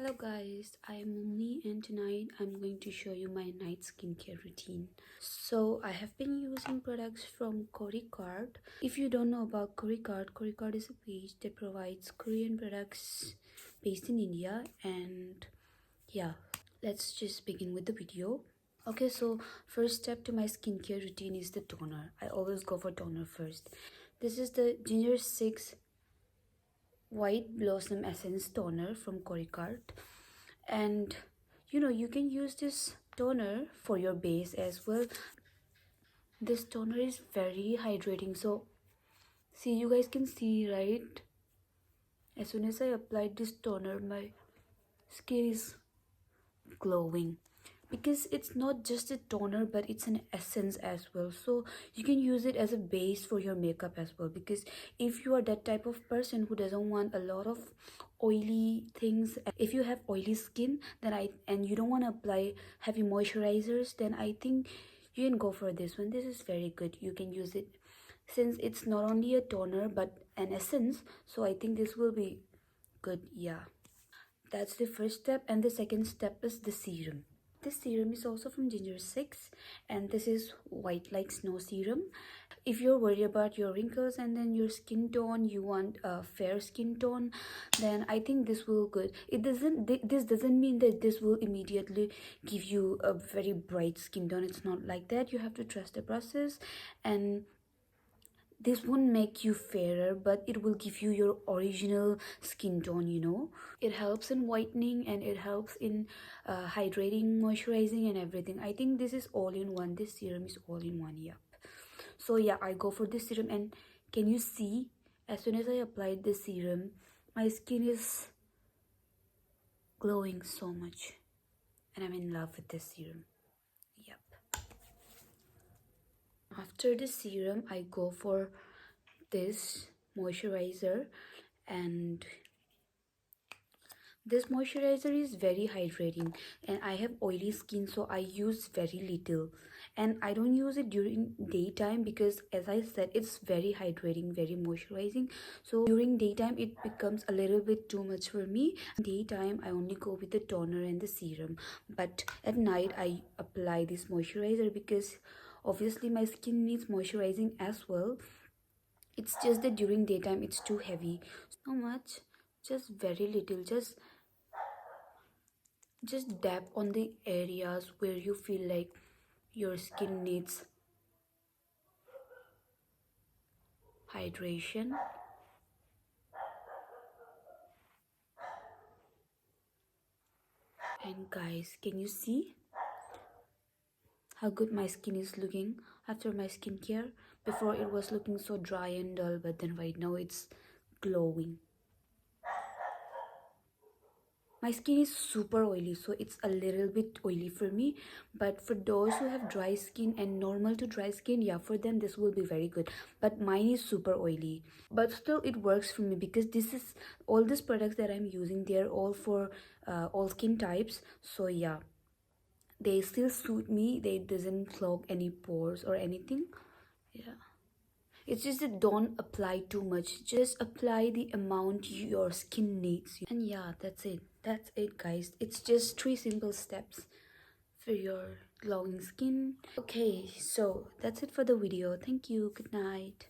Hello guys, I am Mumni and tonight I'm going to show you my night skincare routine. So I have been using products from Korikart. If you don't know about Korikart is a page that provides Korean products based in India, and yeah, let's just begin with the video. Okay, so first step to my skincare routine is the toner. I always go for toner first. This is the Ginger 6 White Blossom Essence Toner from Korikart, and you can use this toner for your base as well. This toner is very hydrating, so see, you guys can see, right? As soon as I applied this toner, my skin is glowing, because it's not just a toner but it's an essence as well, so you can use it as a base for your makeup as well. Because if you are that type of person who doesn't want a lot of oily things, if you have oily skin, and you don't want to apply heavy moisturizers, then I think you can go for this one. This is very good. You can use it since it's not only a toner but an essence, so I think this will be good. Yeah, that's the first step. And the second step is the serum. This serum is also from Ginger 6, and this is White Like Snow Serum. If you're worried about your wrinkles and then your skin tone, you want a fair skin tone, then I think this will good. This doesn't mean that this will immediately give you a very bright skin tone. It's not like that. You have to trust the process, and this won't make you fairer, but it will give you your original skin tone. It helps in whitening, and it helps in hydrating, moisturizing, and everything. I think this is all in one. This serum is all in one. Yep. So yeah, I go for this serum, and can you see, as soon as I applied this serum, my skin is glowing so much, and I'm in love with this serum. Yep. After the serum, I go for this moisturizer, and this moisturizer is very hydrating, and I have oily skin, so I use very little, and I don't use it during daytime because, as I said, it's very hydrating, very moisturizing. So during daytime it becomes a little bit too much for me. Daytime I only go with the toner and the serum, but at night I apply this moisturizer because obviously my skin needs moisturizing as well. It's just that during daytime it's too heavy. So much, just very little, just dab on the areas where you feel like your skin needs hydration. And guys, can you see how good my skin is looking after my skincare? Before it was looking so dry and dull, but then right now it's glowing. My skin is super oily, so it's a little bit oily for me, but for those who have dry skin and normal to dry skin, yeah, for them this will be very good. But mine is super oily, but still it works for me because this is all these products that I'm using, they're all for all skin types. So yeah, they still suit me. They doesn't clog any pores or anything. Yeah, it's just that don't apply too much. Just apply the amount your skin needs. And yeah, that's it guys. It's just 3 simple steps for your glowing skin. Okay, so that's it for the video. Thank you. Good night.